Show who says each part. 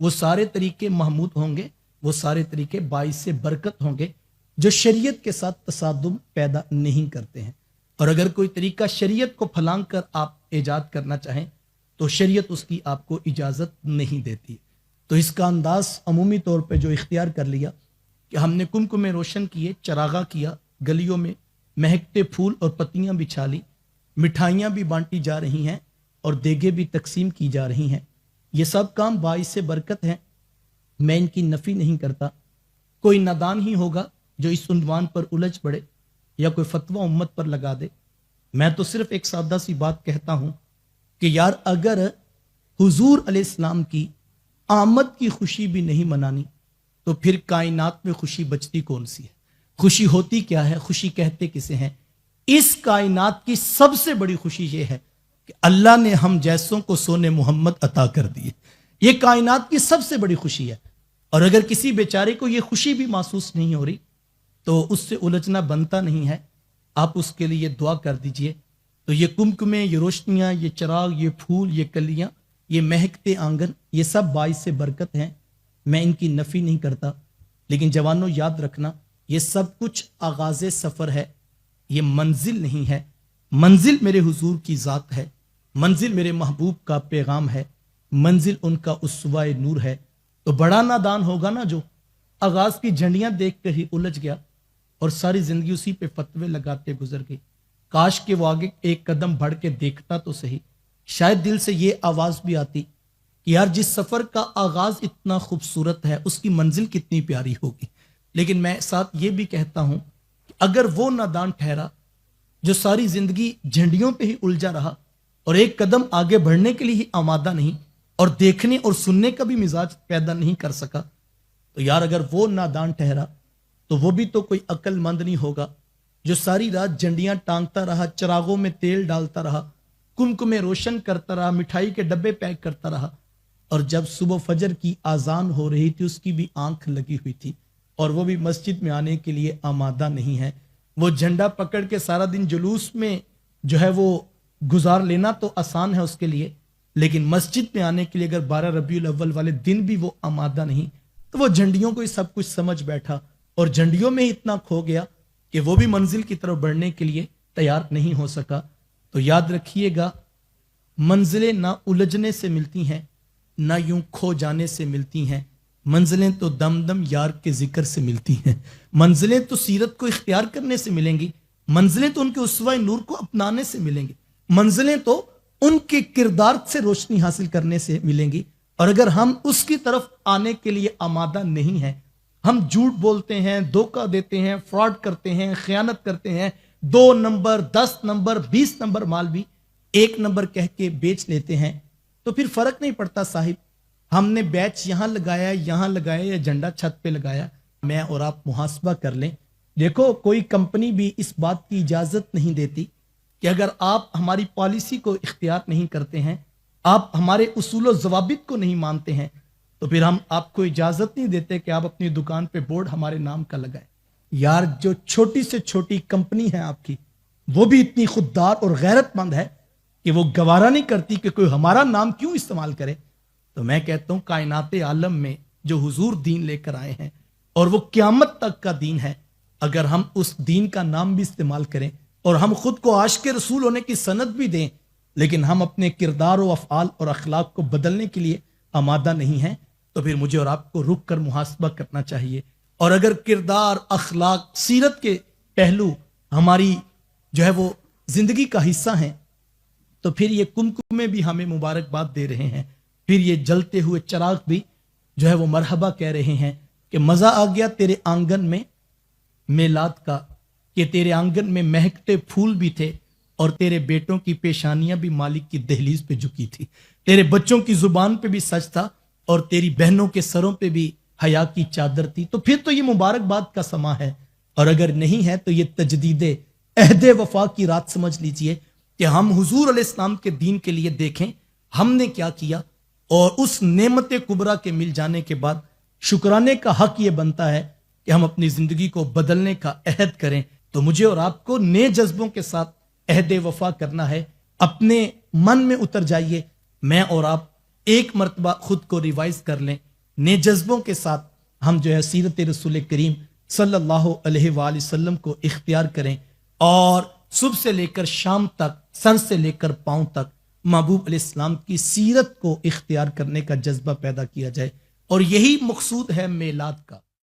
Speaker 1: وہ سارے طریقے محمود ہوں گے، وہ سارے طریقے باعث برکت ہوں گے جو شریعت کے ساتھ تصادم پیدا نہیں کرتے ہیں۔ اور اگر کوئی طریقہ شریعت کو پھلانگ کر آپ ایجاد کرنا چاہیں تو شریعت اس کی آپ کو اجازت نہیں دیتی۔ تو اس کا انداز عمومی طور پہ جو اختیار کر لیا کہ ہم نے کمکمے روشن کیے، چراغاں کیا، گلیوں میں مہکتے پھول اور پتیاں بچھا لی، مٹھائیاں بھی بانٹی جا رہی ہیں اور دیگیں بھی تقسیم کی جا رہی ہیں، یہ سب کام باعث برکت ہیں، میں ان کی نفی نہیں کرتا۔ کوئی نادان ہی ہوگا جو اس عنوان پر الجھ پڑے یا کوئی فتویٰ امت پر لگا دے۔ میں تو صرف ایک سادہ سی بات کہتا ہوں کہ یار اگر حضور علیہ السلام کی آمد کی خوشی بھی نہیں منانی تو پھر کائنات میں خوشی بچتی کون سی ہے؟ خوشی ہوتی کیا ہے؟ خوشی کہتے کسے ہیں؟ اس کائنات کی سب سے بڑی خوشی یہ ہے کہ اللہ نے ہم جیسوں کو سونے محمد عطا کر دیے، یہ کائنات کی سب سے بڑی خوشی ہے۔ اور اگر کسی بیچارے کو یہ خوشی بھی محسوس نہیں ہو رہی تو اس سے الجھنا بنتا نہیں ہے، آپ اس کے لیے دعا کر دیجئے۔ تو یہ کمکمے، یہ روشنیاں، یہ چراغ، یہ پھول، یہ کلیاں، یہ مہکتے آنگن، یہ سب باعث برکت ہیں، میں ان کی نفی نہیں کرتا، لیکن جوانوں یاد رکھنا یہ سب کچھ آغاز سفر ہے، یہ منزل نہیں ہے۔ منزل میرے حضور کی ذات ہے، منزل میرے محبوب کا پیغام ہے، منزل ان کا اسوہ نور ہے۔ تو بڑا نادان ہوگا نا جو آغاز کی جھنڈیاں دیکھ کر ہی الجھ گیا اور ساری زندگی اسی پہ فتوے لگاتے گزر گئی۔ کاش کہ وہ آگے ایک قدم بڑھ کے دیکھتا تو صحیح، شاید دل سے یہ آواز بھی آتی کہ یار جس سفر کا آغاز اتنا خوبصورت ہے اس کی منزل کتنی پیاری ہوگی۔ لیکن میں ساتھ یہ بھی کہتا ہوں کہ اگر وہ نادان ٹھہرا جو ساری زندگی جھنڈیوں پہ ہی الجھا رہا اور ایک قدم آگے بڑھنے کے لیے ہی آمادہ نہیں اور دیکھنے اور سننے کا بھی مزاج پیدا نہیں کر سکا، تو یار اگر وہ نادان ٹھہرا تو وہ بھی تو کوئی عقل مند نہیں ہوگا جو ساری رات جھنڈیاں ٹانگتا رہا، چراغوں میں تیل ڈالتا رہا، کمکمے روشن کرتا رہا، مٹھائی کے ڈبے پیک کرتا رہا، اور جب صبح فجر کی اذان ہو رہی تھی اس کی بھی آنکھ لگی ہوئی تھی اور وہ بھی مسجد میں آنے کے لیے آمادہ نہیں ہے۔ وہ جھنڈا پکڑ کے سارا دن جلوس میں جو ہے وہ گزار لینا تو آسان ہے اس کے لیے، لیکن مسجد میں آنے کے لیے اگر 12 ربیع الاول والے دن بھی وہ آمادہ نہیں تو وہ جھنڈیوں کو ہی سب کچھ سمجھ بیٹھا اور جھنڈیوں میں ہی اتنا کھو گیا کہ وہ بھی منزل کی طرف بڑھنے کے لیے تیار نہیں ہو سکا۔ تو یاد رکھیے گا، منزلیں نہ الجھنے سے ملتی ہیں نہ یوں کھو جانے سے ملتی ہیں، منزلیں تو دم دم یار کے ذکر سے ملتی ہیں، منزلیں تو سیرت کو اختیار کرنے سے ملیں گی، منزلیں تو ان کے اسوہ نور کو اپنانے سے ملیں گی، منزلیں تو ان کے کردار سے روشنی حاصل کرنے سے ملیں گی۔ اور اگر ہم اس کی طرف آنے کے لیے آمادہ نہیں ہیں، ہم جھوٹ بولتے ہیں، دھوکہ دیتے ہیں، فراڈ کرتے ہیں، خیانت کرتے ہیں، 2 نمبر 10 نمبر 20 نمبر مال بھی 1 نمبر کہہ کے بیچ لیتے ہیں، تو پھر فرق نہیں پڑتا صاحب ہم نے بیچ یہاں لگایا یا جھنڈا چھت پہ لگایا۔ میں اور آپ محاسبہ کر لیں۔ دیکھو کوئی کمپنی بھی اس بات کی اجازت نہیں دیتی کہ اگر آپ ہماری پالیسی کو اختیار نہیں کرتے ہیں، آپ ہمارے اصول و ضوابط کو نہیں مانتے ہیں، تو پھر ہم آپ کو اجازت نہیں دیتے کہ آپ اپنی دکان پہ بورڈ ہمارے نام کا لگائیں۔ یار جو چھوٹی سے چھوٹی کمپنی ہے آپ کی، وہ بھی اتنی خوددار اور غیرت مند ہے کہ وہ گوارا نہیں کرتی کہ کوئی ہمارا نام کیوں استعمال کرے۔ تو میں کہتا ہوں کائنات عالم میں جو حضور دین لے کر آئے ہیں اور وہ قیامت تک کا دین ہے، اگر ہم اس دین کا نام بھی استعمال کریں اور ہم خود کو عاشق رسول ہونے کی سند بھی دیں، لیکن ہم اپنے کردار و افعال اور اخلاق کو بدلنے کے لیے آمادہ نہیں ہیں، تو پھر مجھے اور آپ کو رک کر محاسبہ کرنا چاہیے۔ اور اگر کردار، اخلاق، سیرت کے پہلو ہماری جو ہے وہ زندگی کا حصہ ہیں تو پھر یہ کمکمے بھی ہمیں مبارکباد دے رہے ہیں، پھر یہ جلتے ہوئے چراغ بھی جو ہے وہ مرحبا کہہ رہے ہیں کہ مزہ آ گیا تیرے آنگن میں میلاد کا، کہ تیرے آنگن میں مہکتے پھول بھی تھے اور تیرے بیٹوں کی پیشانیاں بھی مالک کی دہلیز پہ جھکی تھی، تیرے بچوں کی زبان پہ بھی سچ تھا اور تیری بہنوں کے سروں پہ بھی حیا کی چادر تھی۔ تو پھر تو یہ مبارکباد کا سما ہے، اور اگر نہیں ہے تو یہ تجدید عہد وفا کی رات سمجھ لیجئے کہ ہم حضور علیہ السلام کے دین کے لیے دیکھیں ہم نے کیا کیا، اور اس نعمت کبریٰ کے مل جانے کے بعد شکرانے کا حق یہ بنتا ہے کہ ہم اپنی زندگی کو بدلنے کا عہد کریں۔ تو مجھے اور آپ کو نئے جذبوں کے ساتھ عہد وفا کرنا ہے، اپنے من میں اتر جائیے، میں اور آپ ایک مرتبہ خود کو ریوائز کر لیں، نئے جذبوں کے ساتھ ہم جو ہے سیرت رسول کریم صلی اللہ علیہ وآلہ وسلم کو اختیار کریں، اور صبح سے لے کر شام تک، سر سے لے کر پاؤں تک محبوب علیہ السلام کی سیرت کو اختیار کرنے کا جذبہ پیدا کیا جائے، اور یہی مقصود ہے میلاد کا۔